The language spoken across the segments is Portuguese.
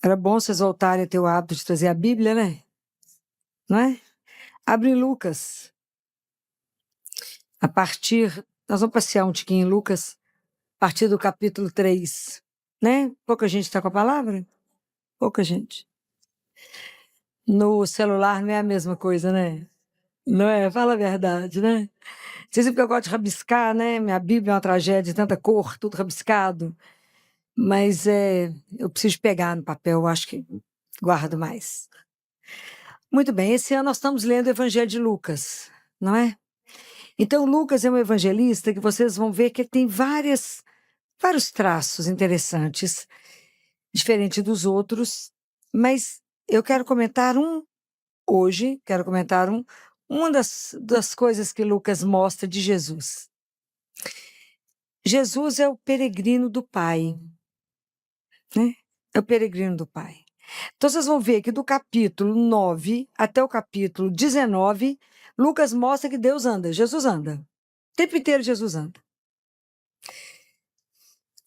Era bom vocês voltarem a ter o hábito de trazer a Bíblia, né? Não é? Abre Lucas. Nós vamos passear um tiquinho em Lucas, a partir do capítulo 3, né? Pouca gente está com a palavra? Pouca gente. No celular não é a mesma coisa, né? Não é? Fala a verdade, né? Vocês sabem que eu gosto de rabiscar, né? Minha Bíblia é uma tragédia, tanta cor, tudo rabiscado. Mas eu preciso pegar no papel, eu acho que guardo mais. Muito bem, esse ano nós estamos lendo o Evangelho de Lucas, não é? Então, Lucas é um evangelista que vocês vão ver que ele tem vários traços interessantes, diferente dos outros, mas eu quero comentar hoje, uma das coisas que Lucas mostra de Jesus. Jesus é o peregrino do Pai, né? É o peregrino do Pai. Então, vocês vão ver que do capítulo 9 até o capítulo 19, Lucas mostra que Deus anda, Jesus anda. O tempo inteiro Jesus anda.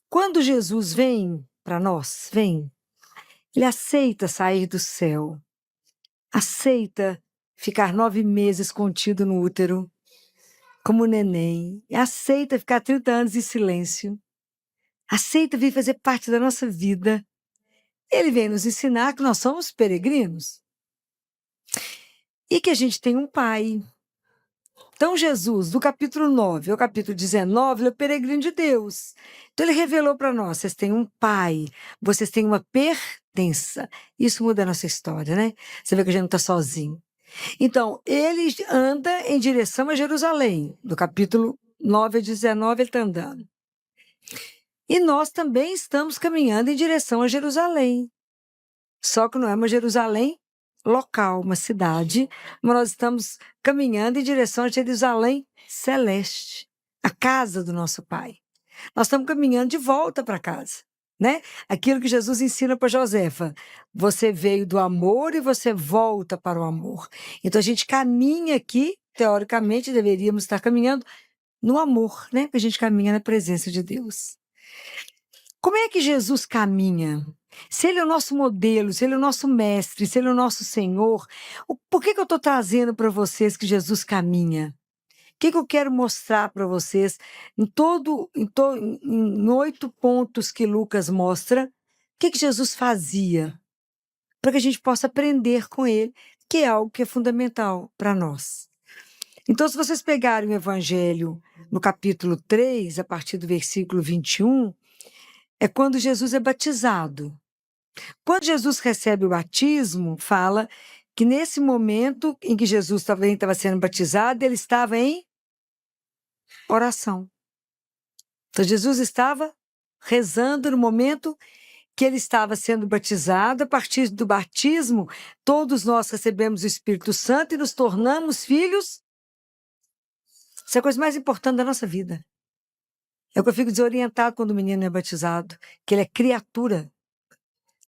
Quando Jesus vem para nós, ele aceita sair do céu, aceita ficar 9 meses contido no útero, como neném, aceita ficar 30 anos em silêncio, aceita vir fazer parte da nossa vida. Ele vem nos ensinar que nós somos peregrinos e que a gente tem um pai. Então, Jesus, do capítulo 9 ao capítulo 19, ele é o peregrino de Deus. Então, ele revelou para nós: vocês têm um pai, vocês têm uma pertença. Isso muda a nossa história, né? Você vê que a gente não está sozinho. Então, ele anda em direção a Jerusalém. Do capítulo 9 a 19, ele está andando. E nós também estamos caminhando em direção a Jerusalém. Só que não é uma Jerusalém local, uma cidade, mas nós estamos caminhando em direção a Jerusalém celeste, a casa do nosso Pai. Nós estamos caminhando de volta para casa, né? Aquilo que Jesus ensina para Josefa: você veio do amor e você volta para o amor. Então a gente caminha aqui, teoricamente deveríamos estar caminhando no amor, né? Porque a gente caminha na presença de Deus. Como é que Jesus caminha? Se ele é o nosso modelo, se ele é o nosso mestre, se ele é o nosso Senhor, por que eu estou trazendo para vocês que Jesus caminha? O que eu quero mostrar para vocês em 8 pontos que Lucas mostra, o que Jesus fazia? Para que a gente possa aprender com ele, que é algo que é fundamental para nós. Então, se vocês pegarem o Evangelho no capítulo 3, a partir do versículo 21, é quando Jesus é batizado. Quando Jesus recebe o batismo, fala que nesse momento em que Jesus estava sendo batizado, ele estava em oração. Então, Jesus estava rezando no momento que ele estava sendo batizado. A partir do batismo, todos nós recebemos o Espírito Santo e nos tornamos filhos. Isso é a coisa mais importante da nossa vida. É o que eu fico desorientado quando o menino é batizado, que ele é criatura.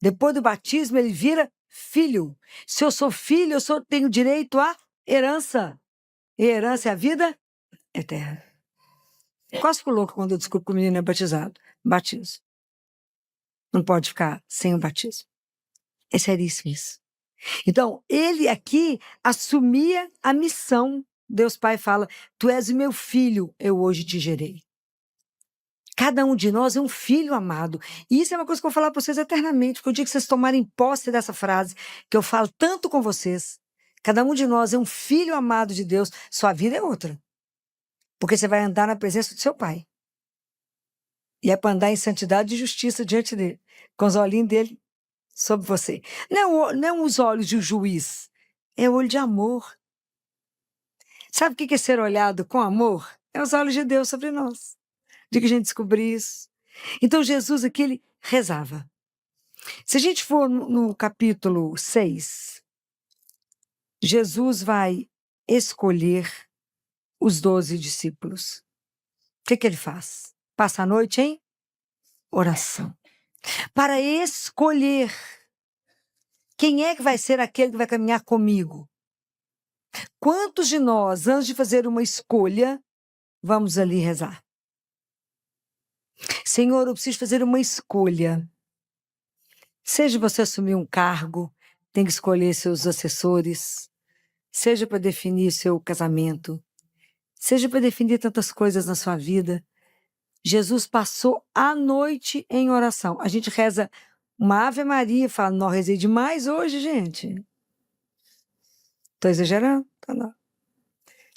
Depois do batismo, ele vira filho. Se eu sou filho, tenho direito à herança. E herança é a vida eterna. Quase fico louca quando eu descubro que o menino é batizado. Batismo. Não pode ficar sem o batismo. É seríssimo isso. Então, ele aqui assumia a missão. Deus Pai fala: tu és o meu filho, eu hoje te gerei. Cada um de nós é um filho amado. E isso é uma coisa que eu vou falar para vocês eternamente, porque o dia que vocês tomarem posse dessa frase, que eu falo tanto com vocês, cada um de nós é um filho amado de Deus, sua vida é outra. Porque você vai andar na presença do seu Pai. E é para andar em santidade e justiça diante dele, com os olhinhos dele sobre você. Não os olhos de um juiz, é o olho de amor. Sabe o que é ser olhado com amor? É os olhos de Deus sobre nós. De que a gente descobrir isso. Então, Jesus aqui, ele rezava. Se a gente for no capítulo 6, Jesus vai escolher os 12 discípulos. O que ele faz? Passa a noite em oração. Para escolher quem é que vai ser aquele que vai caminhar comigo. Quantos de nós, antes de fazer uma escolha, vamos ali rezar? Senhor, eu preciso fazer uma escolha. Seja você assumir um cargo, tem que escolher seus assessores, seja para definir seu casamento, seja para definir tantas coisas na sua vida. Jesus passou a noite em oração. A gente reza uma Ave Maria, fala, não rezei demais hoje, gente. Estou exagerando? Tá não.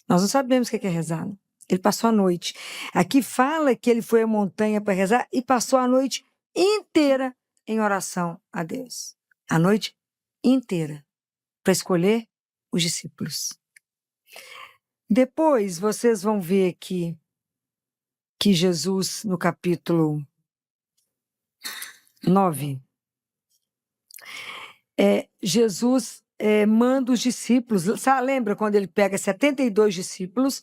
Nós não sabemos o que é rezar. Né? Ele passou a noite. Aqui fala que ele foi à montanha para rezar e passou a noite inteira em oração a Deus. A noite inteira, para escolher os discípulos. Depois, vocês vão ver aqui que Jesus, no capítulo 9, Jesus manda os discípulos. Sabe, lembra quando ele pega 72 discípulos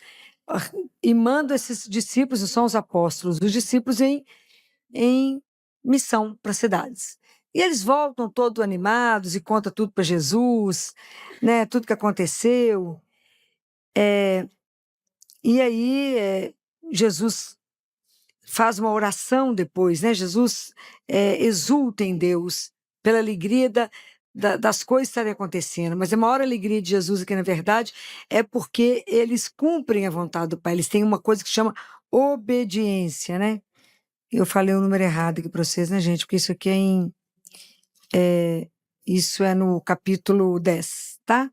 e manda esses discípulos, que são os apóstolos, os discípulos em missão para cidades. E eles voltam todos animados e contam tudo para Jesus, né, tudo que aconteceu. E aí Jesus faz uma oração depois, né? Jesus exulta em Deus pela alegria das coisas estarem acontecendo, mas a maior alegria de Jesus aqui, na verdade, é porque eles cumprem a vontade do Pai, eles têm uma coisa que chama obediência, né? Eu falei o número errado aqui para vocês, né, gente? Porque isso aqui isso é no capítulo 10, tá?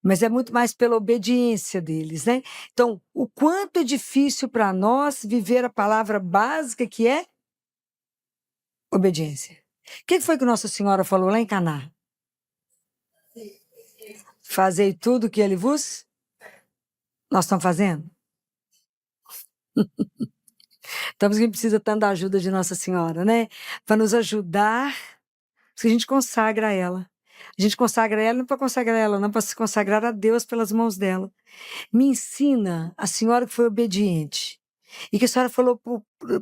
Mas é muito mais pela obediência deles, né? Então, o quanto é difícil para nós viver a palavra básica que é obediência. O que foi que Nossa Senhora falou lá em Caná? Fazei tudo o que ele vos... Nós estamos fazendo? Estamos que precisa tanto da ajuda de Nossa Senhora, né? Para nos ajudar, porque a gente consagra ela. A gente consagra ela não para consagrar ela, não para se consagrar a Deus pelas mãos dela. Me ensina a senhora que foi obediente e que a senhora falou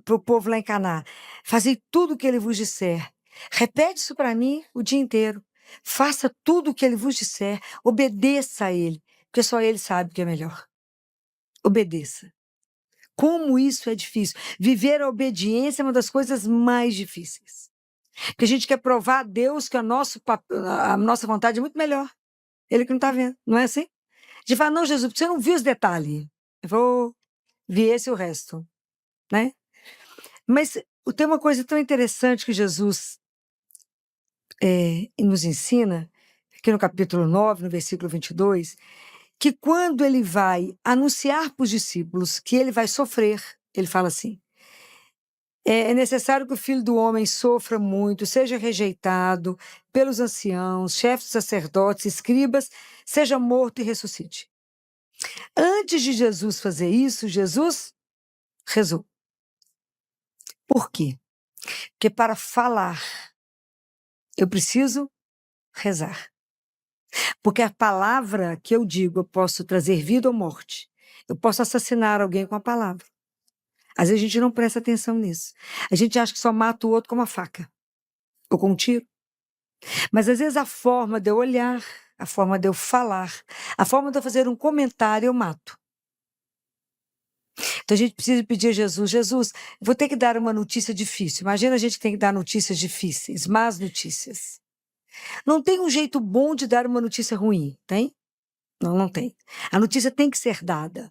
para o povo lá em Caná, fazei tudo o que ele vos disser. Repete isso para mim o dia inteiro. Faça tudo o que ele vos disser. Obedeça a ele, porque só ele sabe o que é melhor. Obedeça. Como isso é difícil. Viver a obediência é uma das coisas mais difíceis. Porque a gente quer provar a Deus que a nossa vontade é muito melhor. Ele que não está vendo, não é assim? A gente fala, não, Jesus, você não viu os detalhes. Eu vou ver esse e o resto, né? Mas tem uma coisa tão interessante que Jesus nos ensina, aqui no capítulo 9, no versículo 22, que quando ele vai anunciar para os discípulos que ele vai sofrer, ele fala assim, é necessário que o Filho do Homem sofra muito, seja rejeitado pelos anciãos, chefes sacerdotes, escribas, seja morto e ressuscite. Antes de Jesus fazer isso, Jesus rezou. Por quê? Porque para falar, eu preciso rezar. Porque a palavra que eu digo, eu posso trazer vida ou morte. Eu posso assassinar alguém com a palavra. Às vezes a gente não presta atenção nisso. A gente acha que só mata o outro com uma faca ou com um tiro. Mas às vezes a forma de eu olhar, a forma de eu falar, a forma de eu fazer um comentário, eu mato. Então a gente precisa pedir a Jesus, Jesus, vou ter que dar uma notícia difícil. Imagina a gente que tem que dar notícias difíceis, más notícias. Não tem um jeito bom de dar uma notícia ruim, tem? Não, não tem. A notícia tem que ser dada.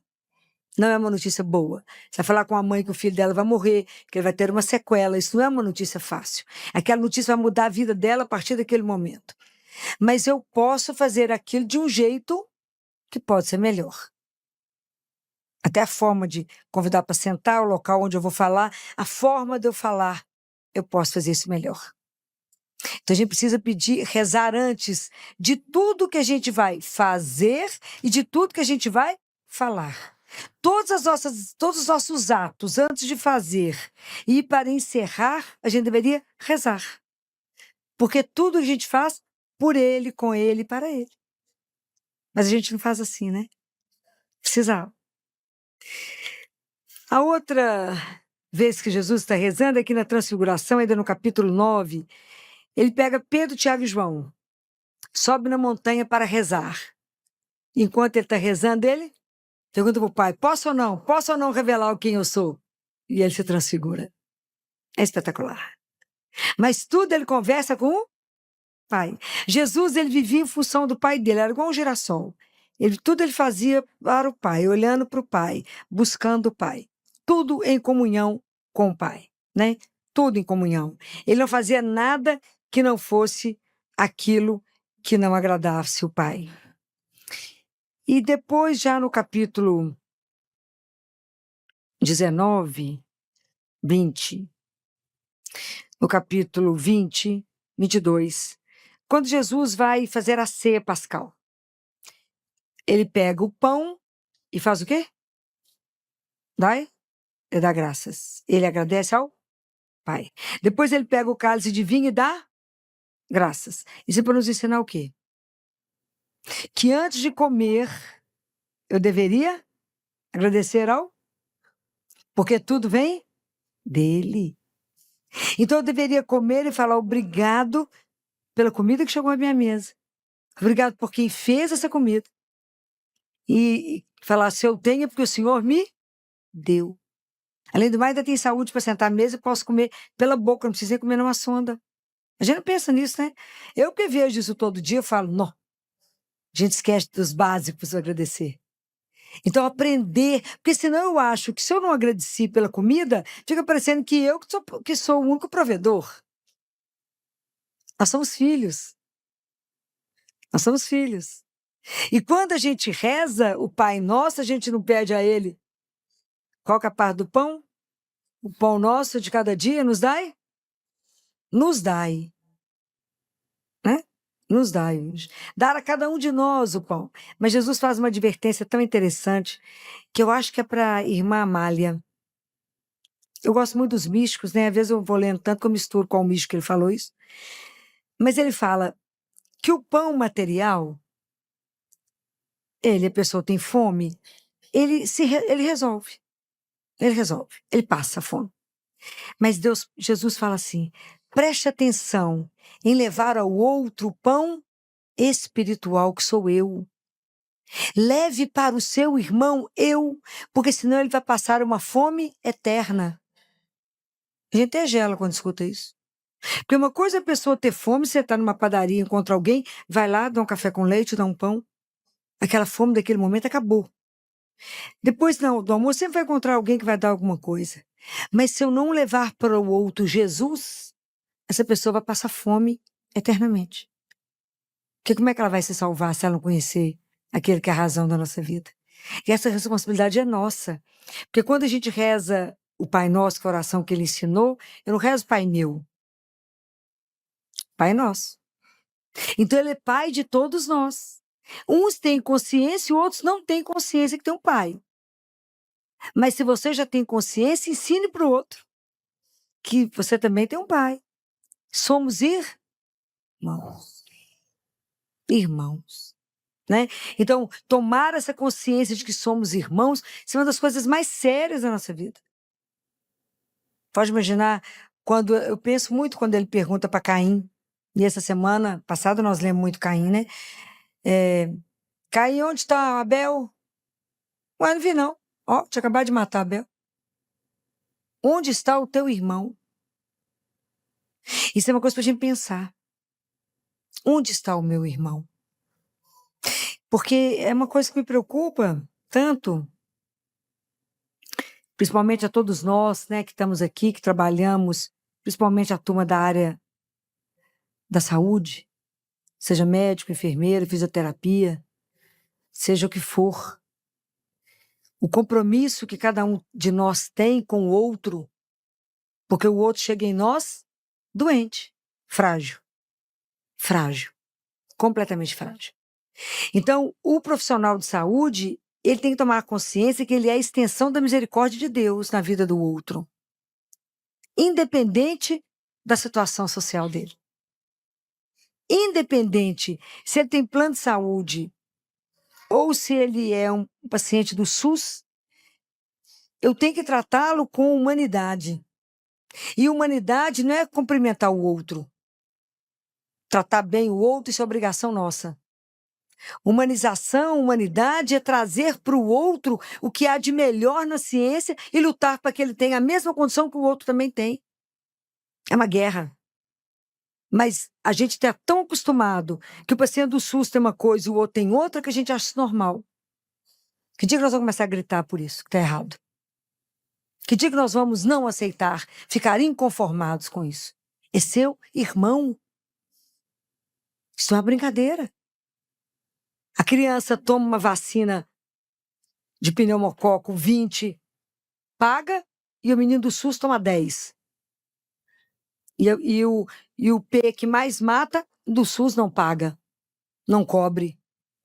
Não é uma notícia boa. Você vai falar com a mãe que o filho dela vai morrer, que ele vai ter uma sequela. Isso não é uma notícia fácil. Aquela notícia vai mudar a vida dela a partir daquele momento. Mas eu posso fazer aquilo de um jeito que pode ser melhor. Até a forma de convidar para sentar, o local onde eu vou falar, a forma de eu falar, eu posso fazer isso melhor. Então a gente precisa pedir, rezar antes de tudo que a gente vai fazer e de tudo que a gente vai falar. Todos os nossos atos, antes de fazer e para encerrar, a gente deveria rezar. Porque tudo a gente faz por ele, com ele e para ele. Mas a gente não faz assim, né? Precisava. A outra vez que Jesus está rezando, aqui na Transfiguração, ainda no capítulo 9, ele pega Pedro, Tiago e João, sobe na montanha para rezar. Enquanto ele está rezando, ele pergunta para o pai, posso ou não? Posso ou não revelar quem eu sou? E ele se transfigura. É espetacular. Mas tudo ele conversa com o Pai. Jesus, ele vivia em função do Pai dele, era igual um girassol. Tudo ele fazia para o Pai, olhando para o Pai, buscando o Pai. Tudo em comunhão com o Pai, né? Tudo em comunhão. Ele não fazia nada que não fosse aquilo que não agradasse o Pai. E depois, já no capítulo 19, 20, no capítulo 20, 22, quando Jesus vai fazer a ceia pascal, ele pega o pão e faz o quê? Ele dá graças. Ele agradece ao Pai. Depois ele pega o cálice de vinho e dá graças. Isso é para nos ensinar o quê? Que antes de comer, eu deveria agradecer ao... Porque tudo vem dele. Então eu deveria comer e falar obrigado pela comida que chegou à minha mesa. Obrigado por quem fez essa comida. E falar, se eu tenho, é porque o Senhor me deu. Além do mais, ainda tem saúde para sentar à mesa e posso comer pela boca, não preciso nem comer numa sonda. A gente não pensa nisso, né? Eu que vejo isso todo dia, eu falo, não. A gente esquece dos básicos para agradecer. Então, aprender, porque senão eu acho que se eu não agradeci pela comida, fica parecendo que eu que sou o único provedor. Nós somos filhos. Nós somos filhos. E quando a gente reza o Pai Nosso, a gente não pede a Ele qual que é a parte do pão? O pão nosso de cada dia nos dai? Nos dai. Né? Nos dai hoje. Dar a cada um de nós o pão. Mas Jesus faz uma advertência tão interessante que eu acho que é para a irmã Amália. Eu gosto muito dos místicos, né? Às vezes eu vou lendo tanto que eu misturo qual místico que ele falou isso. Mas ele fala que o pão material, a pessoa tem fome, ele resolve. Ele resolve. Ele passa a fome. Mas Jesus fala assim, preste atenção em levar ao outro o pão espiritual que sou eu. Leve para o seu irmão eu, porque senão ele vai passar uma fome eterna. A gente até gela quando escuta isso. Porque uma coisa é a pessoa ter fome, você está numa padaria, encontra alguém, vai lá, dá um café com leite, dá um pão. Aquela fome daquele momento acabou. Depois do almoço, sempre vai encontrar alguém que vai dar alguma coisa. Mas se eu não levar para o outro Jesus, essa pessoa vai passar fome eternamente. Porque como é que ela vai se salvar se ela não conhecer aquele que é a razão da nossa vida? E essa responsabilidade é nossa. Porque quando a gente reza o Pai Nosso, que é a oração que ele ensinou, eu não rezo Pai Meu. Pai Nosso. Então ele é Pai de todos nós. Uns têm consciência e outros não têm consciência que tem um Pai. Mas se você já tem consciência, ensine para o outro que você também tem um Pai. Somos irmãos. Irmãos. Né? Então, tomar essa consciência de que somos irmãos é uma das coisas mais sérias da nossa vida. Pode imaginar, eu penso muito quando ele pergunta para Caim, e essa semana passada nós lemos muito Caim, né? Caim, onde está Abel? Ué, não vi não. Ó, tinha acabado de matar Abel. Onde está o teu irmão? Isso é uma coisa para a gente pensar. Onde está o meu irmão? Porque é uma coisa que me preocupa tanto, principalmente a todos nós, né, que estamos aqui, que trabalhamos, principalmente a turma da área da saúde, seja médico, enfermeiro, fisioterapia, seja o que for. O compromisso que cada um de nós tem com o outro, porque o outro chega em nós doente, frágil, completamente frágil. Então, o profissional de saúde, ele tem que tomar consciência que ele é a extensão da misericórdia de Deus na vida do outro, independente da situação social dele. Independente se ele tem plano de saúde ou se ele é um paciente do SUS, eu tenho que tratá-lo com humanidade. E humanidade não é cumprimentar o outro. Tratar bem o outro, isso é obrigação nossa. Humanização, humanidade é trazer para o outro o que há de melhor na ciência e lutar para que ele tenha a mesma condição que o outro também tem. É uma guerra. Mas a gente está tão acostumado que o paciente do SUS tem uma coisa e o outro tem outra que a gente acha isso normal. Que dia que nós vamos começar a gritar por isso, que está errado? Que dia que nós vamos não aceitar, ficar inconformados com isso? É seu irmão. Isso é uma brincadeira. A criança toma uma vacina de pneumococo 20, paga, e o menino do SUS toma 10. E o P que mais mata, do SUS não paga, não cobre.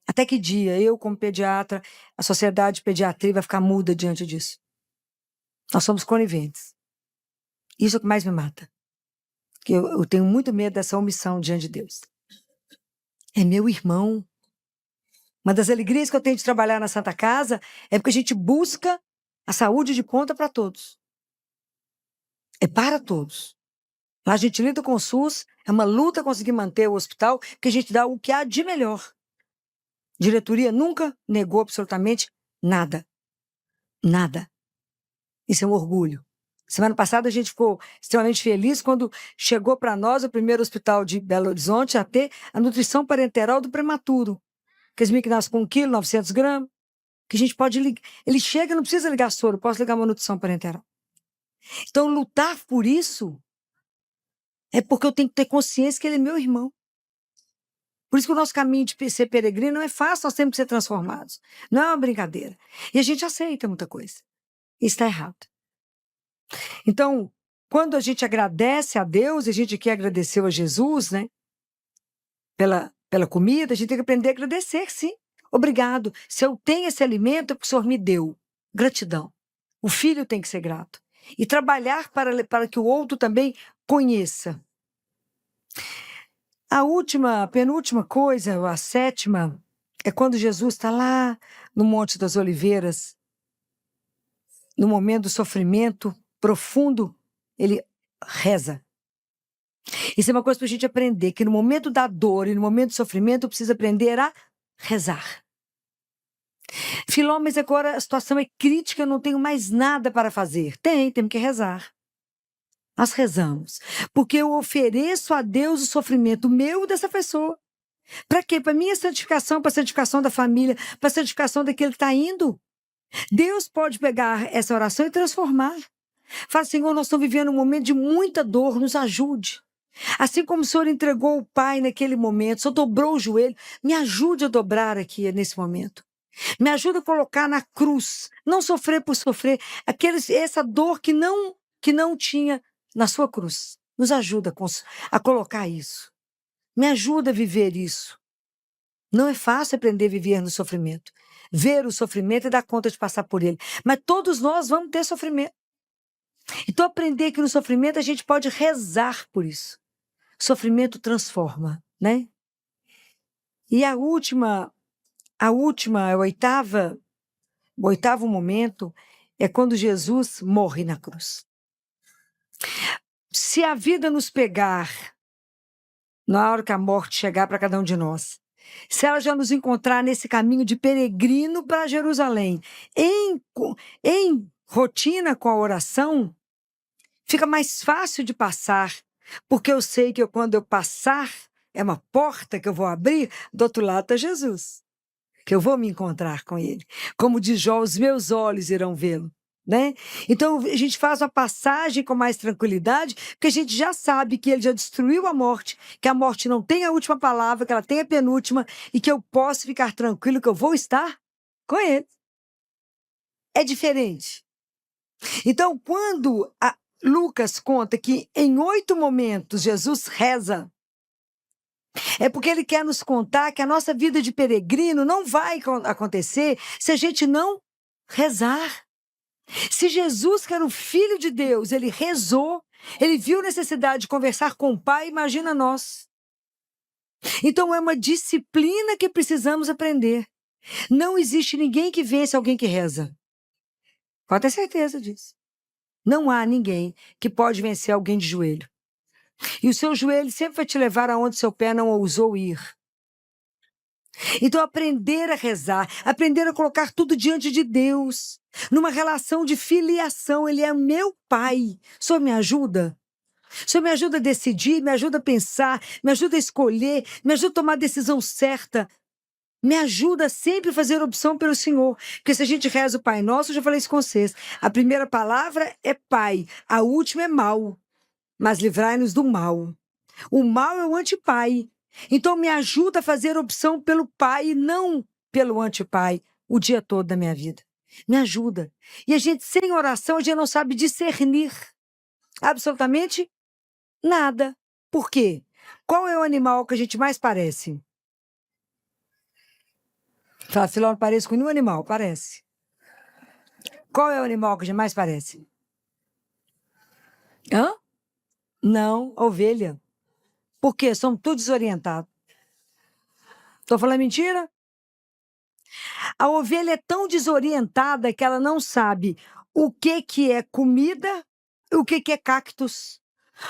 Até que dia eu, como pediatra, a sociedade de pediatria vai ficar muda diante disso? Nós somos coniventes. Isso é o que mais me mata. Eu tenho muito medo dessa omissão diante de Deus. É meu irmão. Uma das alegrias que eu tenho de trabalhar na Santa Casa é porque a gente busca a saúde de ponta para todos. É para todos. Lá a gente lida com o SUS, é uma luta conseguir manter o hospital, que a gente dá o que há de melhor. Diretoria nunca negou absolutamente nada. Nada. Isso é um orgulho. Semana passada a gente ficou extremamente feliz quando chegou para nós o primeiro hospital de Belo Horizonte a ter a nutrição parenteral do prematuro. Aqueles meninos que nascem com 1 quilo, 900 gramas, que a gente pode ligar. Ele chega, não precisa ligar soro, posso ligar uma nutrição parenteral. Então, lutar por isso é porque eu tenho que ter consciência que ele é meu irmão. Por isso que o nosso caminho de ser peregrino não é fácil, nós temos que ser transformados. Não é uma brincadeira. E a gente aceita muita coisa. Isso está errado. Então, quando a gente agradece a Deus, a gente aqui agradeceu a Jesus, né? Pela comida, a gente tem que aprender a agradecer, sim. Obrigado. Se eu tenho esse alimento, é porque o Senhor me deu. Gratidão. O filho tem que ser grato. E trabalhar para que o outro também conheça. A penúltima coisa, a sétima, é quando Jesus está lá no Monte das Oliveiras, no momento do sofrimento profundo, ele reza. Isso é uma coisa para a gente aprender, que no momento da dor e no momento do sofrimento, precisa aprender a rezar. Filó, mas agora a situação é crítica, eu não tenho mais nada para fazer. Temos que rezar. Nós rezamos. Porque eu ofereço a Deus o sofrimento meu dessa pessoa. Para quê? Para minha santificação, para a santificação da família, para a santificação daquele que está indo. Deus pode pegar essa oração e transformar. Fala, Senhor, nós estamos vivendo um momento de muita dor, nos ajude. Assim como o Senhor entregou o Pai naquele momento, o Senhor dobrou o joelho, me ajude a dobrar aqui nesse momento. Me ajuda a colocar na cruz, não sofrer por sofrer, essa dor que não tinha na sua cruz. Nos ajuda a colocar isso. Me ajuda a viver isso. Não é fácil aprender a viver no sofrimento. Ver o sofrimento e dar conta de passar por ele. Mas todos nós vamos ter sofrimento. Então, aprender que no sofrimento a gente pode rezar por isso. Sofrimento transforma, né? E a o oitavo momento é quando Jesus morre na cruz. Se a vida nos pegar, na hora que a morte chegar para cada um de nós, se ela já nos encontrar nesse caminho de peregrino para Jerusalém, em rotina com a oração, fica mais fácil de passar, porque eu sei que quando eu passar, é uma porta que eu vou abrir, do outro lado está Jesus, que eu vou me encontrar com ele. Como diz Jó, os meus olhos irão vê-lo. Né? Então a gente faz uma passagem com mais tranquilidade, porque a gente já sabe que ele já destruiu a morte, que a morte não tem a última palavra, que ela tem a penúltima, e que eu posso ficar tranquilo, que eu vou estar com ele. É diferente. Então, quando Lucas conta que em 8 momentos Jesus reza, é porque ele quer nos contar que a nossa vida de peregrino não vai acontecer se a gente não rezar. Se Jesus, que era o Filho de Deus, ele rezou, ele viu necessidade de conversar com o Pai, imagina nós. Então é uma disciplina que precisamos aprender. Não existe ninguém que vence alguém que reza. Pode ter certeza disso. Não há ninguém que pode vencer alguém de joelho. E o seu joelho sempre vai te levar aonde seu pé não ousou ir. Então, aprender a rezar, aprender a colocar tudo diante de Deus, numa relação de filiação. Ele é meu pai. O Senhor me ajuda? O Senhor me ajuda a decidir, me ajuda a pensar, me ajuda a escolher, me ajuda a tomar a decisão certa. Me ajuda sempre a fazer opção pelo Senhor. Porque se a gente reza o Pai Nosso, eu já falei isso com vocês. A primeira palavra é Pai, a última é mal. Mas livrai-nos do mal. O mal é o antipai. Então me ajuda a fazer opção pelo Pai e não pelo antipai o dia todo da minha vida. Me ajuda. E a gente, sem oração, a gente não sabe discernir absolutamente nada. Por quê? Qual é o animal que a gente mais parece? Fala, Filó, não parece com nenhum animal, parece. Qual é o animal que a gente mais parece? Hã? Não, a ovelha. Por quê? Somos todos desorientados. Estou falando mentira? A ovelha é tão desorientada que ela não sabe o que é comida e o que é cactus.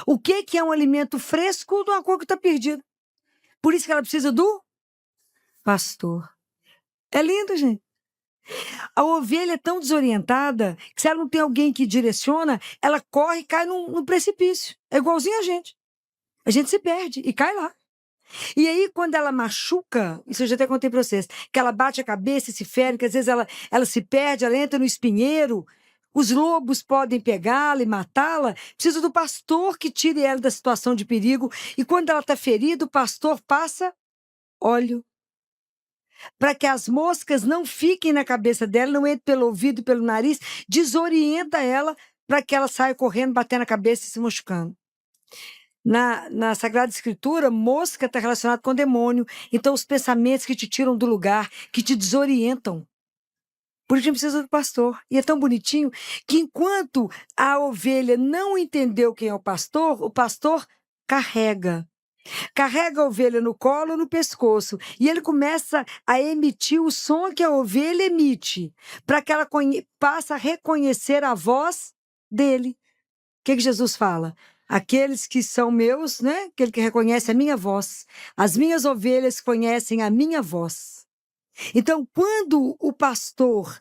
O que é um alimento fresco de uma coisa que está perdida. Por isso que ela precisa do pastor. É lindo, gente. A ovelha é tão desorientada que se ela não tem alguém que direciona, ela corre e cai num precipício. É igualzinho a gente. A gente se perde e cai lá. E aí, quando ela machuca, isso eu já até contei para vocês, que ela bate a cabeça e se fere, que às vezes ela se perde, ela entra no espinheiro, os lobos podem pegá-la e matá-la, precisa do pastor que tire ela da situação de perigo. E quando ela está ferida, o pastor passa óleo para que as moscas não fiquem na cabeça dela, não entrem pelo ouvido e pelo nariz, desorienta ela para que ela saia correndo, batendo a cabeça e se machucando. Na Sagrada Escritura, mosca está relacionada com demônio. Então, os pensamentos que te tiram do lugar, que te desorientam. Por isso a gente precisa do pastor. E é tão bonitinho que enquanto a ovelha não entendeu quem é o pastor carrega. Carrega a ovelha no colo ou no pescoço. E ele começa a emitir o som que a ovelha emite, para que ela passe a reconhecer a voz dele. O que Jesus fala? Aqueles que são meus, né? Aquele que reconhece a minha voz. As minhas ovelhas conhecem a minha voz. Então, quando o pastor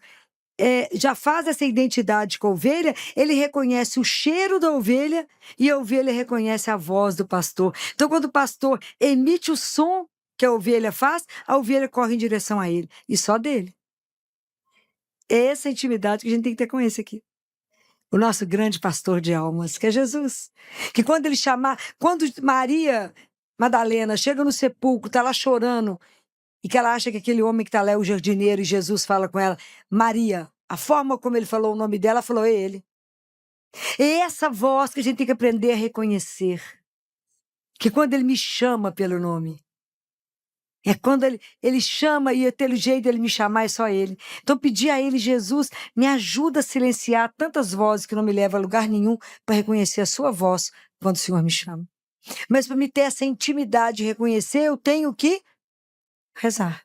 já faz essa identidade com a ovelha, ele reconhece o cheiro da ovelha e a ovelha reconhece a voz do pastor. Então, quando o pastor emite o som que a ovelha faz, a ovelha corre em direção a ele. E só dele. É essa intimidade que a gente tem que ter com esse aqui. O nosso grande pastor de almas, que é Jesus. Que quando ele chamar, quando Maria Madalena chega no sepulcro, está lá chorando, e que ela acha que aquele homem que está lá é o jardineiro, e Jesus fala com ela, Maria, a forma como ele falou o nome dela, falou, é ele. É essa voz que a gente tem que aprender a reconhecer. Que quando ele me chama pelo nome, é quando ele chama e pelo jeito dele me chamar é só ele. Então pedir a ele, Jesus, me ajuda a silenciar tantas vozes que não me levam a lugar nenhum para reconhecer a sua voz quando o Senhor me chama. Mas para me ter essa intimidade de reconhecer, eu tenho que rezar.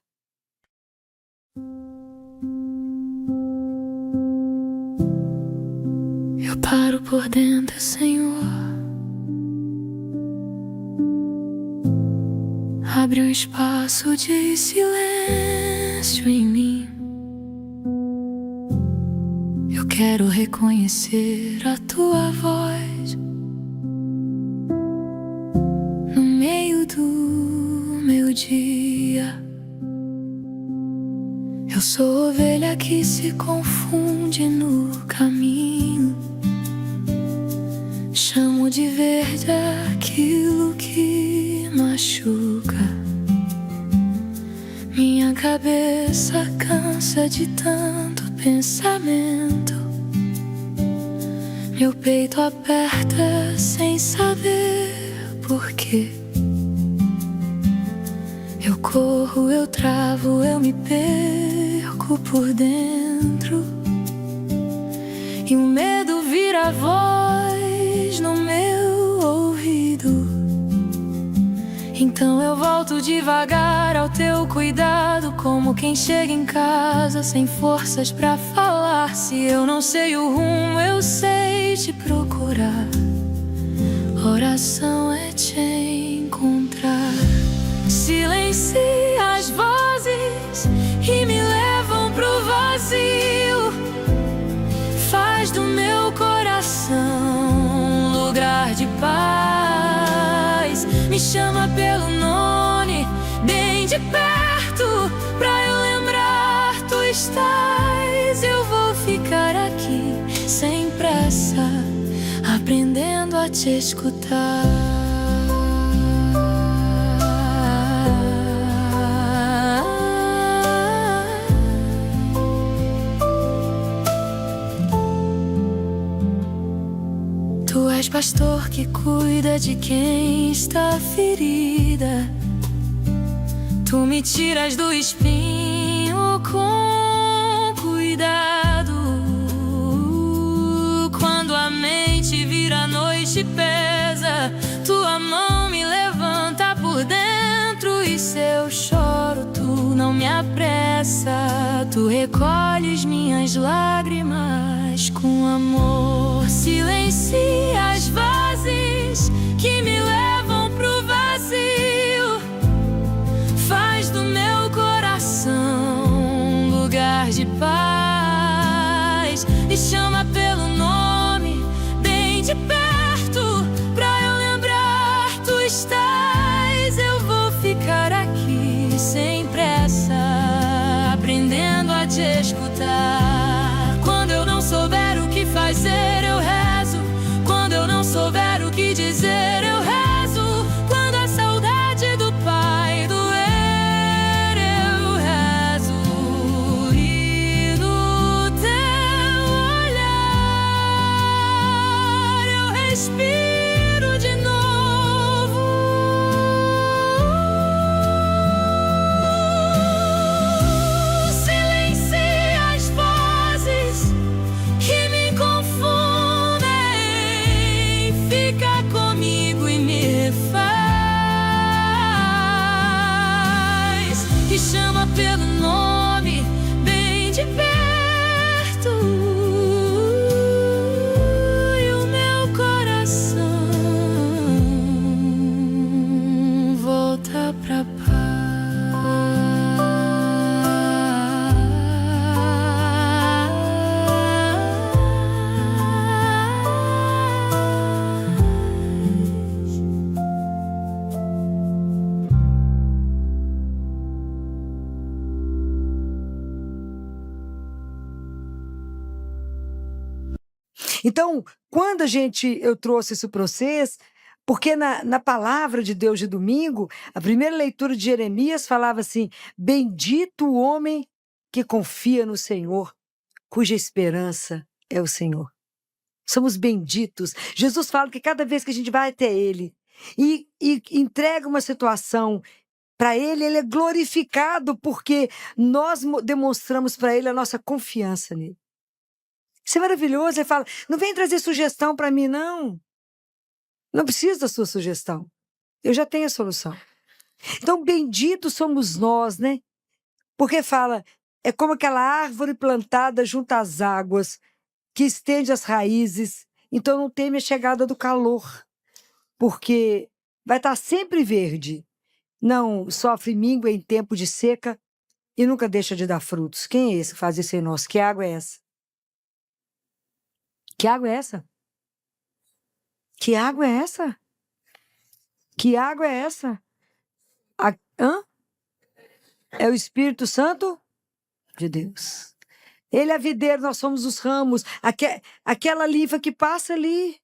Eu paro por dentro, Senhor. Abre um espaço de silêncio em mim. Eu quero reconhecer a tua voz no meio do meu dia. Eu sou ovelha que se confunde no caminho. Chamo de verde aquilo que machuca. Minha cabeça cansa de tanto pensamento. Meu peito aperta sem saber por quê. Eu corro, eu travo, eu me perco por dentro. E o medo vira voz no meu ouvido. Então eu volto devagar ao teu cuidado, como quem chega em casa sem forças pra falar. Se eu não sei o rumo, eu sei te procurar. Oração é te encontrar. Silencia as vozes e me levam pro vazio. Faz do meu coração um lugar de paz. chama pelo nome, bem de perto, pra eu lembrar tu estás. Eu vou ficar aqui sem pressa, aprendendo a te escutar. Tu és pastor que cuida de quem está ferida. Tu me tiras do espinho com cuidado. Quando a mente vira noite pesa, tua mão me levanta por dentro. E se eu choro, tu não me apressa. Tu recolhes minhas lágrimas com amor. Silencia as vozes que me levam pro vazio. Faz do meu coração lugar de paz. Me chama pelo nome, bem de perto, pra eu lembrar tu estás. Eu vou ficar aqui sem pressa, aprendendo a te escutar. Quando eu não souber o que fazer, eu rezo. Quando eu não souber o que dizer, eu rezo. Quando a saudade do Pai doer, eu rezo. E no teu olhar eu respiro de novo. Silencia as vozes que me confundem. Fica comigo e me refaz. E chama pelo nome, bem de perto. E o meu coração volta pra Então, quando eu trouxe isso para vocês, porque na palavra de Deus de domingo, a primeira leitura de Jeremias falava assim: bendito o homem que confia no Senhor, cuja esperança é o Senhor. Somos benditos. Jesus fala que cada vez que a gente vai até Ele e entrega uma situação para Ele, Ele é glorificado porque nós demonstramos para Ele a nossa confiança nele. Isso é maravilhoso. Ele fala: não vem trazer sugestão para mim, não. Não preciso da sua sugestão. Eu já tenho a solução. Então, benditos somos nós, né? Porque fala, é como aquela árvore plantada junto às águas, que estende as raízes, então não teme a chegada do calor, porque vai estar sempre verde. Não sofre míngua em tempo de seca e nunca deixa de dar frutos. Quem é esse que faz isso em nós? Que água é essa? Que água é essa? Que água é essa? Que água é essa? Hã? É o Espírito Santo de Deus. Ele é a videira, nós somos os ramos. Aquela linfa que passa ali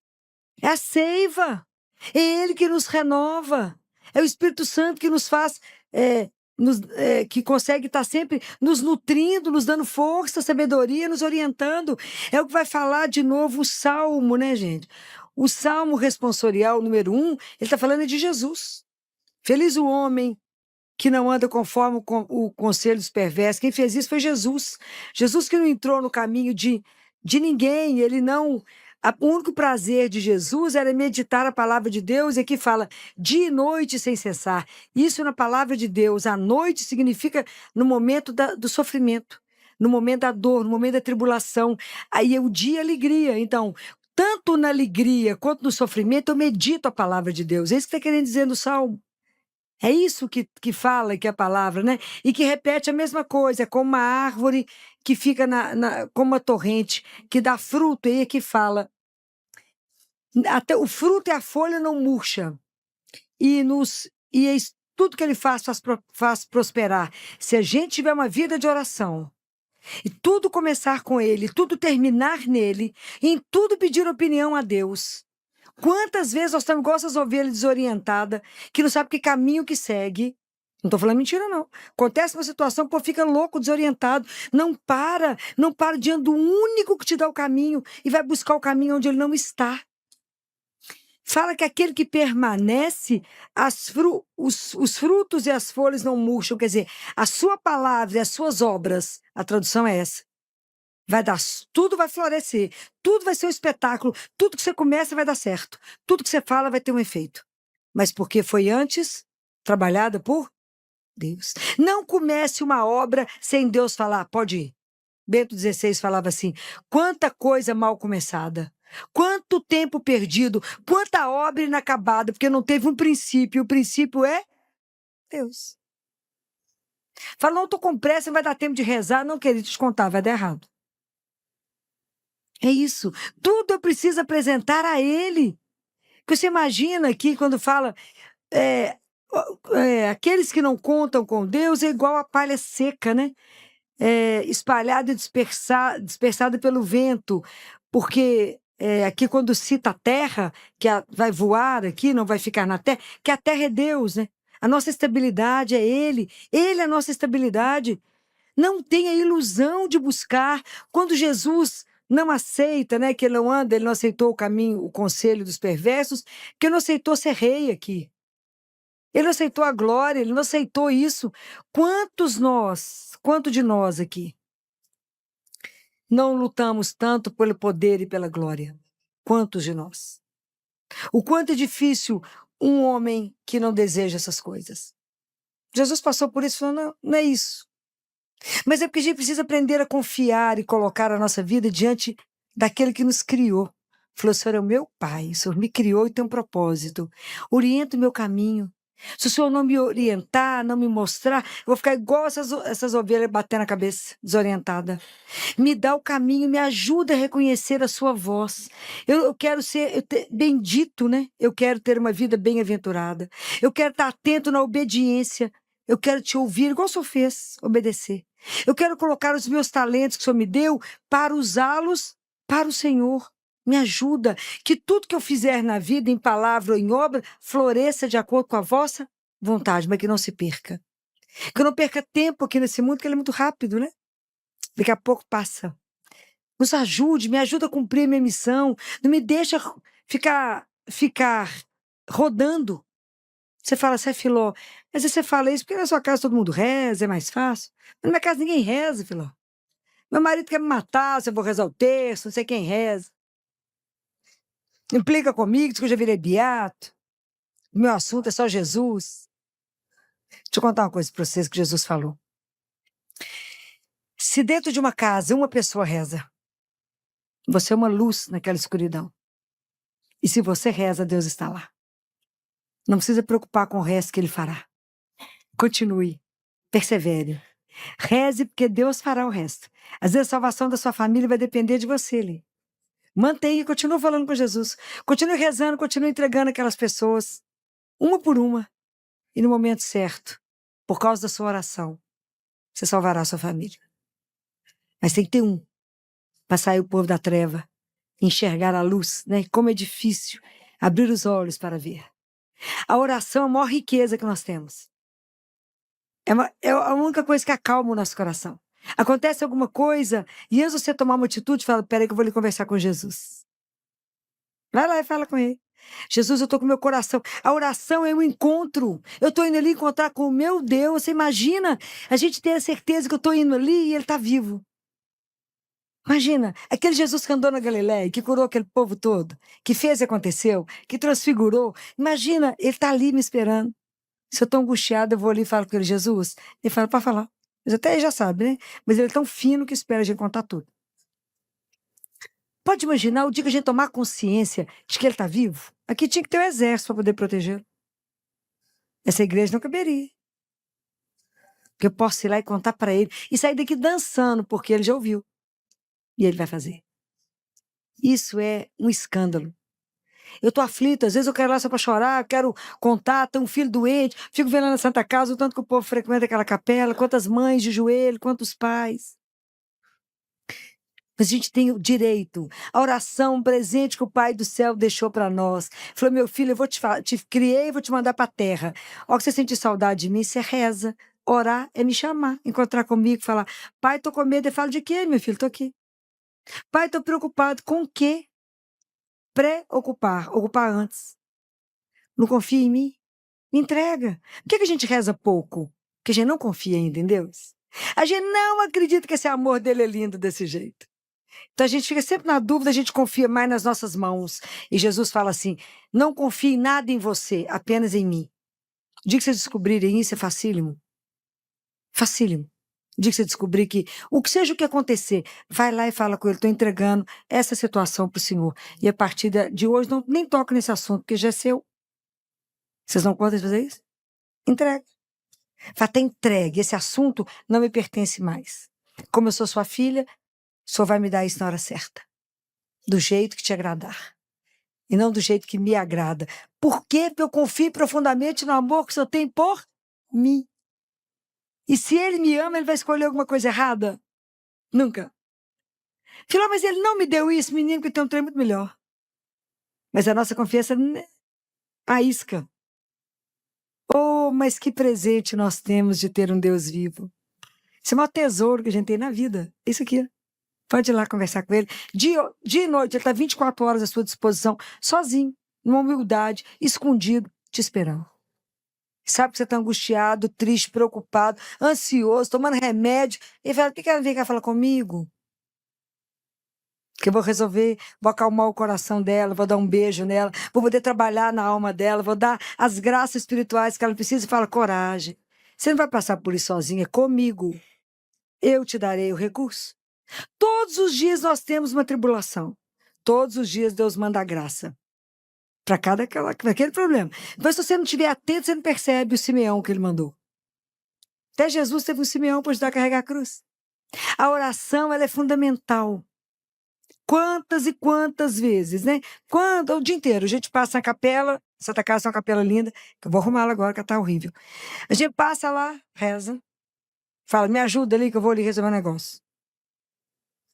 é a seiva. É Ele que nos renova. É o Espírito Santo que nos faz, que consegue estar sempre nos nutrindo, nos dando força, sabedoria, nos orientando. É o que vai falar de novo o Salmo, né, gente? O Salmo responsorial número 1, ele está falando de Jesus. Feliz o homem que não anda conforme o conselho dos perversos. Quem fez isso foi Jesus. Jesus que não entrou no caminho de ninguém, ele não... O único prazer de Jesus era meditar a palavra de Deus, e aqui fala dia e noite sem cessar. Isso na palavra de Deus. A noite significa no momento do sofrimento, no momento da dor, no momento da tribulação. Aí é o dia alegria. Então, tanto na alegria quanto no sofrimento, eu medito a palavra de Deus. É isso que está querendo dizer no Salmo. É isso que fala, que é a palavra, né? E que repete a mesma coisa, é como uma árvore que fica como uma torrente, que dá fruto, e que fala, até o fruto e a folha não murcha. tudo que ele faz prosperar. Se a gente tiver uma vida de oração, e tudo começar com ele, tudo terminar nele, e em tudo pedir opinião a Deus. Quantas vezes nós estamos igual essas ovelhas desorientadas, que não sabe que caminho que segue. Não estou falando mentira, não. Acontece uma situação que o povo fica louco, desorientado. Não para diante do único que te dá o caminho e vai buscar o caminho onde ele não está. Fala que aquele que permanece, os frutos e as folhas não murcham. Quer dizer, a sua palavra e as suas obras, a tradução é essa. Tudo vai florescer, tudo vai ser um espetáculo, tudo que você começa vai dar certo, tudo que você fala vai ter um efeito. Mas porque foi antes trabalhada por Deus. Não comece uma obra sem Deus falar, pode ir. Bento XVI falava assim, quanta coisa mal começada, quanto tempo perdido, quanta obra inacabada, porque não teve um princípio, o princípio é Deus. Fala, não, estou com pressa, não vai dar tempo de rezar, não, querido, te contar, vai dar errado. É isso. Tudo eu preciso apresentar a Ele. Porque você imagina aqui, quando fala, aqueles que não contam com Deus é igual a palha seca, né? Espalhada e dispersada pelo vento. Porque aqui quando cita a terra, que vai voar aqui, não vai ficar na terra, que a terra é Deus, né? A nossa estabilidade é Ele. Ele é a nossa estabilidade. Não tenha ilusão de buscar. Quando Jesus não aceita, né, que ele não anda, ele não aceitou o caminho, o conselho dos perversos, que ele não aceitou ser rei aqui. Ele não aceitou a glória, ele não aceitou isso. Quanto de nós aqui não lutamos tanto pelo poder e pela glória? Quantos de nós? O quanto é difícil um homem que não deseja essas coisas. Jesus passou por isso e falou, não, não é isso. Mas é porque a gente precisa aprender a confiar e colocar a nossa vida diante daquele que nos criou. Falou, o Senhor é o meu Pai, o Senhor me criou e tem um propósito. Orienta o meu caminho. Se o Senhor não me orientar, não me mostrar, eu vou ficar igual essas ovelhas batendo a cabeça, desorientada. Me dá o caminho, me ajuda a reconhecer a sua voz. Eu quero ser bendito, né? Eu quero ter uma vida bem-aventurada. Eu quero estar atento na obediência. Eu quero te ouvir, igual o Senhor fez, obedecer. Eu quero colocar os meus talentos que o Senhor me deu para usá-los para o Senhor. Me ajuda, que tudo que eu fizer na vida, em palavra ou em obra, floresça de acordo com a vossa vontade, mas que não se perca. Que eu não perca tempo aqui nesse mundo, que ele é muito rápido, né? Daqui a pouco passa. Nos ajude, me ajuda a cumprir a minha missão. Não me deixa ficar rodando. Você fala, você é filó. Mas você fala isso porque na sua casa todo mundo reza, é mais fácil. Mas na minha casa ninguém reza, filó. Meu marido quer me matar se eu vou rezar o terço, não sei quem reza. Implica comigo, diz que eu já virei beato. O meu assunto é só Jesus. Deixa eu contar uma coisa para vocês que Jesus falou. Se dentro de uma casa uma pessoa reza, você é uma luz naquela escuridão. E se você reza, Deus está lá. Não precisa preocupar com o resto que Ele fará. Continue, persevere. Reze porque Deus fará o resto. Às vezes a salvação da sua família vai depender de você, Lê. Mantenha, continue falando com Jesus. Continue rezando, continue entregando aquelas pessoas, uma por uma. E no momento certo, por causa da sua oração, você salvará a sua família. Mas tem que ter um, para sair o povo da treva, enxergar a luz, né? Como é difícil abrir os olhos para ver. A oração é a maior riqueza que nós temos. É a única coisa que acalma o nosso coração. Acontece alguma coisa, e antes de você tomar uma atitude, fala, peraí que eu vou ali conversar com Jesus. Vai lá e fala com ele. Jesus, eu estou com meu coração. A oração é um encontro. Eu estou indo ali encontrar com o meu Deus. Você imagina a gente ter a certeza que eu estou indo ali e Ele está vivo. Imagina, aquele Jesus que andou na Galileia, que curou aquele povo todo, que fez e aconteceu, que transfigurou. Imagina, Ele está ali me esperando. Se eu estou angustiada, eu vou ali e falo com ele, Jesus. Ele fala, para falar. Mas até ele já sabe, né? Mas ele é tão fino que espera a gente contar tudo. Pode imaginar o dia que a gente tomar consciência de que ele está vivo? Aqui tinha que ter um exército para poder protegê-lo. Essa igreja não caberia. Porque eu posso ir lá e contar para ele e sair daqui dançando, porque ele já ouviu. E ele vai fazer. Isso é um escândalo. Eu tô aflita, às vezes eu quero ir lá só para chorar, eu quero contar, tem um filho doente, fico vendo lá na Santa Casa o tanto que o povo frequenta aquela capela, quantas mães de joelho, quantos pais. Mas a gente tem o direito, a oração, um presente que o Pai do céu deixou para nós. Falou, meu filho, eu vou te criei e vou te mandar para a terra. Ó, que você sentir saudade de mim, você reza. Orar é me chamar, encontrar comigo, falar, pai, tô com medo. Eu falo, de quê, meu filho? Tô aqui. Pai, tô preocupado. Com o quê? Preocupar, ocupar antes. Não confia em mim? Me entrega. Por que a gente reza pouco? Porque a gente não confia ainda em Deus. A gente não acredita que esse amor dele é lindo desse jeito. Então a gente fica sempre na dúvida, a gente confia mais nas nossas mãos. E Jesus fala assim: não confie em nada em você, apenas em mim. O dia que vocês descobrirem isso é facílimo. Facílimo. O dia que você descobrir que, o que seja o que acontecer, vai lá e fala com ele, estou entregando essa situação para o Senhor. E a partir de hoje, não, nem toco nesse assunto, porque já é seu. Vocês não podem fazer isso? Entrega. Fala, tá entregue, esse assunto não me pertence mais. Como eu sou sua filha, o Senhor vai me dar isso na hora certa. Do jeito que te agradar. E não do jeito que me agrada. Por quê? Porque eu confio profundamente no amor que o Senhor tem por mim. E se ele me ama, ele vai escolher alguma coisa errada? Nunca. Filho, mas ele não me deu isso, menino, que tem um trem muito melhor. Mas a nossa confiança a isca. Oh, mas que presente nós temos de ter um Deus vivo. Isso é o maior tesouro que a gente tem na vida. Isso aqui. Pode ir lá conversar com ele. Dia e noite, ele está 24 horas à sua disposição, sozinho, numa humildade, escondido, te esperando. Sabe que você está angustiado, triste, preocupado, ansioso, tomando remédio. Ele fala, por que ela vem cá falar comigo? Que eu vou resolver, vou acalmar o coração dela, vou dar um beijo nela, vou poder trabalhar na alma dela, vou dar as graças espirituais que ela precisa. E fala, coragem. Você não vai passar por isso sozinha, é comigo. Eu te darei o recurso. Todos os dias nós temos uma tribulação. Todos os dias Deus manda a graça. Para aquele problema. Mas se você não estiver atento, você não percebe o Simeão que ele mandou. Até Jesus teve um Simeão para ajudar a carregar a cruz. A oração, ela é fundamental. Quantas e quantas vezes, né? O dia inteiro. A gente passa na capela, Santa Casa é uma capela linda, que eu vou arrumá-la agora, que ela tá horrível. A gente passa lá, reza, fala, me ajuda ali que eu vou ali resolver um negócio.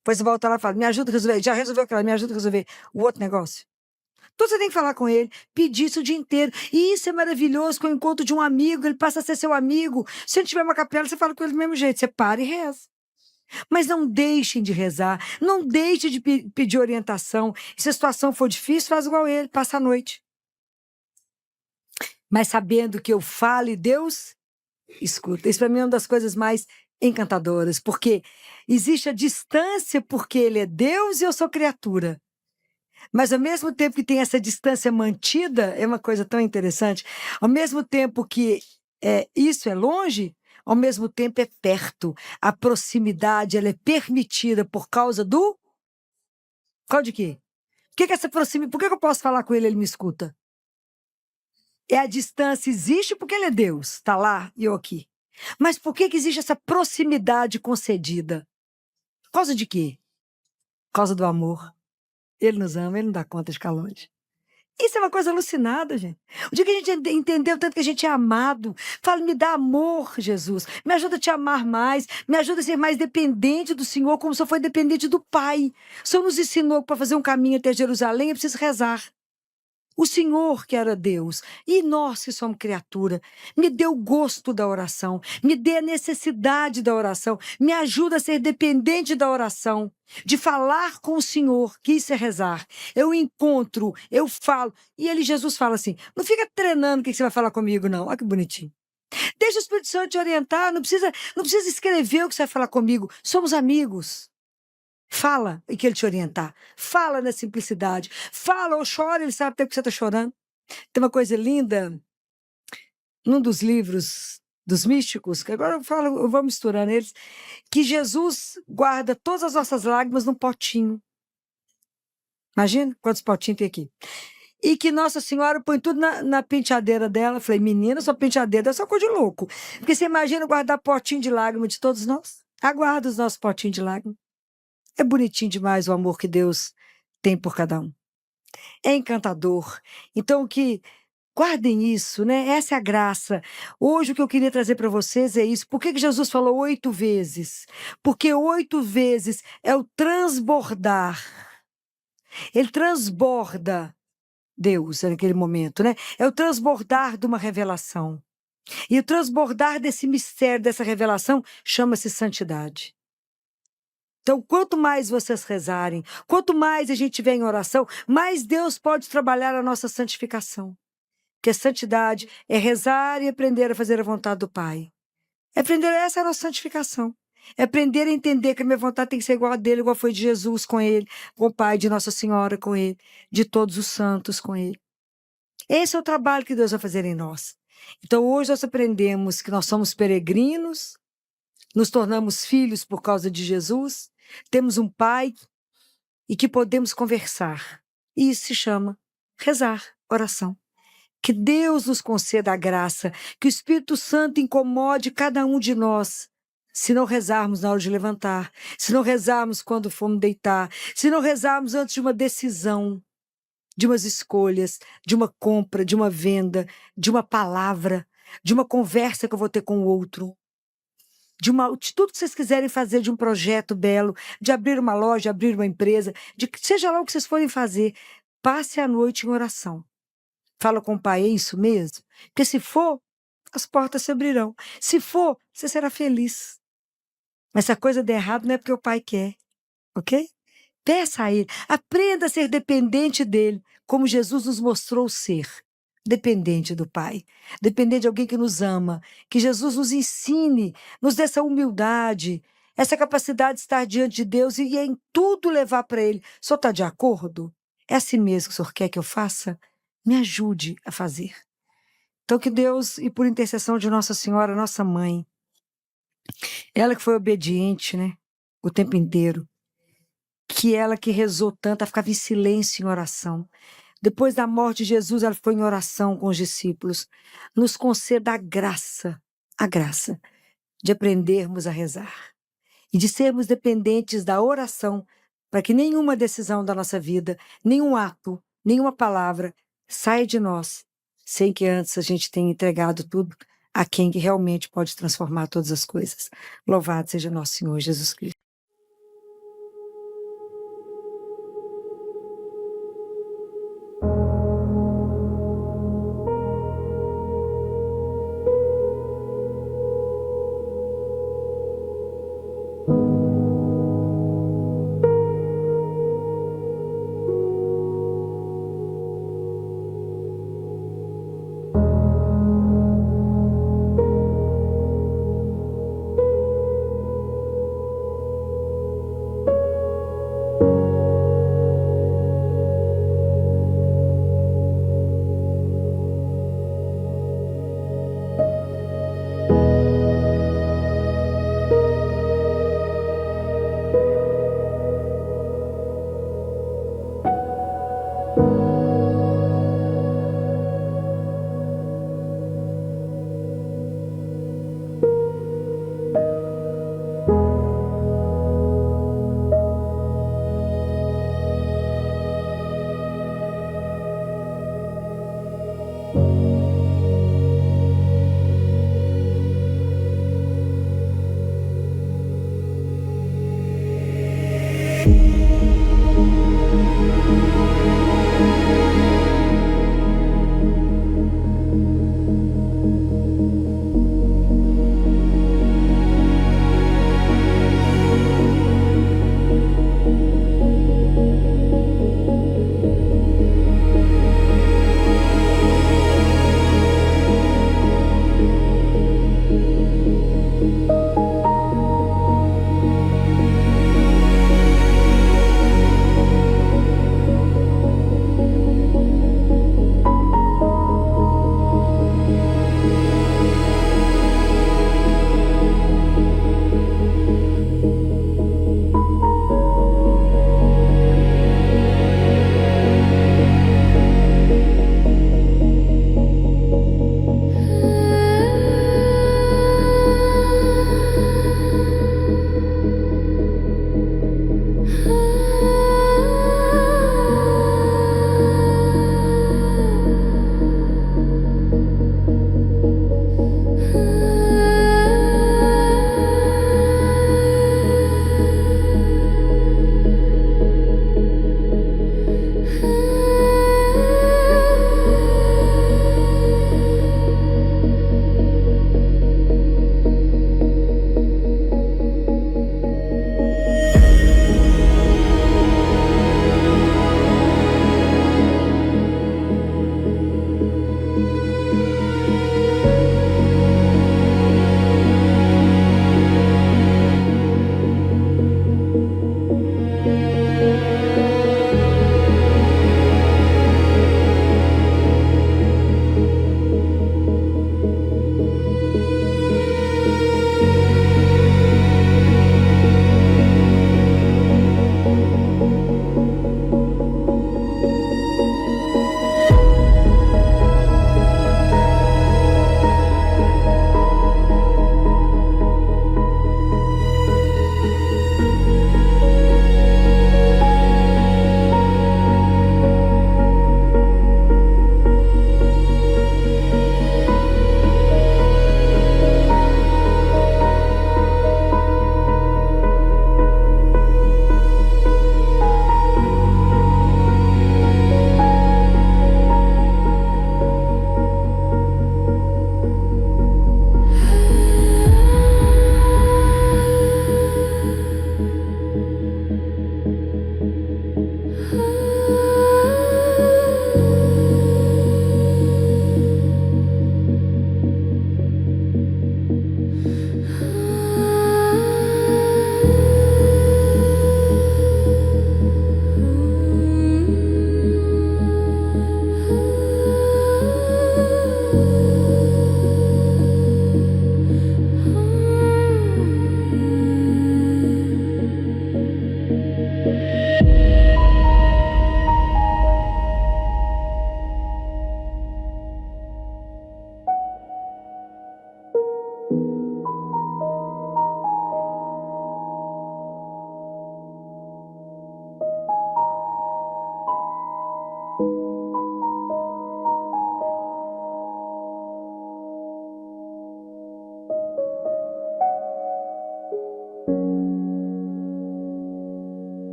Depois você volta lá e fala, me ajuda a resolver. Já resolveu aquela, me ajuda a resolver o outro negócio. Então você tem que falar com ele, pedir isso o dia inteiro. E isso é maravilhoso, com o encontro de um amigo, ele passa a ser seu amigo. Se ele tiver uma capela, você fala com ele do mesmo jeito, você para e reza. Mas não deixem de rezar, não deixem de pedir orientação. Se a situação for difícil, faz igual ele, passa a noite. Mas sabendo que eu falo e Deus escuta. Isso para mim é uma das coisas mais encantadoras, porque existe a distância porque ele é Deus e eu sou criatura. Mas ao mesmo tempo que tem essa distância mantida, é uma coisa tão interessante, ao mesmo tempo que isso é longe, ao mesmo tempo é perto. A proximidade, ela é permitida por causa do... Por causa de quê? Por que eu posso falar com ele e ele me escuta? A distância existe porque ele é Deus, está lá e eu aqui. Mas por que existe essa proximidade concedida? Por causa de quê? Por causa do amor. Ele nos ama, ele não dá conta de ficar longe. Isso é uma coisa alucinada, gente. O dia que a gente entendeu tanto que a gente é amado, fala, me dá amor, Jesus. Me ajuda a te amar mais, me ajuda a ser mais dependente do Senhor, como se eu for dependente do Pai. O Senhor nos ensinou que para fazer um caminho até Jerusalém é preciso rezar. O Senhor que era Deus, e nós que somos criatura, me dê o gosto da oração, me dê a necessidade da oração, me ajuda a ser dependente da oração, de falar com o Senhor, que isso é rezar. Eu encontro, eu falo, e Jesus fala assim, não fica treinando o que você vai falar comigo, não. Olha que bonitinho. Deixa o Espírito Santo te orientar, não precisa escrever o que você vai falar comigo, somos amigos. Fala e que ele te orientar. Fala na simplicidade. Fala ou chora, ele sabe até que você está chorando. Tem uma coisa linda num dos livros dos místicos, que agora eu vou misturando eles, que Jesus guarda todas as nossas lágrimas num potinho. Imagina quantos potinhos tem aqui. E que Nossa Senhora põe tudo na penteadeira dela. Eu falei, menina, sua penteadeira é só coisa de louco. Porque você imagina guardar potinho de lágrimas de todos nós? Aguarda os nossos potinhos de lágrimas. É bonitinho demais o amor que Deus tem por cada um. é encantador. Então, que guardem isso, né? Essa é a graça. Hoje o que eu queria trazer para vocês é isso. Por que que Jesus falou 8 vezes? Porque 8 vezes é o transbordar. Ele transborda Deus naquele momento, né? É o transbordar de uma revelação. E o transbordar desse mistério, dessa revelação, chama-se santidade. Então, quanto mais vocês rezarem, quanto mais a gente estiver em oração, mais Deus pode trabalhar a nossa santificação. Porque santidade é rezar e aprender a fazer a vontade do Pai. É aprender, essa é a nossa santificação. É aprender a entender que a minha vontade tem que ser igual a dele, igual foi de Jesus com ele, com o Pai, de Nossa Senhora com ele, de todos os santos com ele. Esse é o trabalho que Deus vai fazer em nós. Então, hoje nós aprendemos que nós somos peregrinos, nos tornamos filhos por causa de Jesus, temos um Pai e que podemos conversar. E isso se chama rezar, oração. Que Deus nos conceda a graça, que o Espírito Santo incomode cada um de nós, se não rezarmos na hora de levantar, se não rezarmos quando formos deitar, se não rezarmos antes de uma decisão, de umas escolhas, de uma compra, de uma venda, de uma palavra, de uma conversa que eu vou ter com o outro, de tudo que vocês quiserem fazer, de um projeto belo, de abrir uma loja, abrir uma empresa, de seja lá o que vocês forem fazer, passe a noite em oração. Fala com o Pai, é isso mesmo? Porque se for, as portas se abrirão. Se for, você será feliz. Mas se a coisa der errado, não é porque o Pai quer, ok? Peça a Ele. Aprenda a ser dependente dEle, como Jesus nos mostrou ser. Dependente do Pai. Dependente de alguém que nos ama. Que Jesus nos ensine, nos dê essa humildade, essa capacidade de estar diante de Deus e em tudo levar para Ele. O senhor está de acordo? É assim mesmo que o senhor quer que eu faça? Me ajude a fazer. Então que Deus, e por intercessão de Nossa Senhora, nossa mãe, ela que foi obediente, né, o tempo inteiro, que ela que rezou tanto, ela ficava em silêncio em oração. Depois da morte de Jesus, ela foi em oração com os discípulos. Nos conceda a graça de aprendermos a rezar e de sermos dependentes da oração para que nenhuma decisão da nossa vida, nenhum ato, nenhuma palavra saia de nós sem que antes a gente tenha entregado tudo a quem que realmente pode transformar todas as coisas. Louvado seja nosso Senhor Jesus Cristo.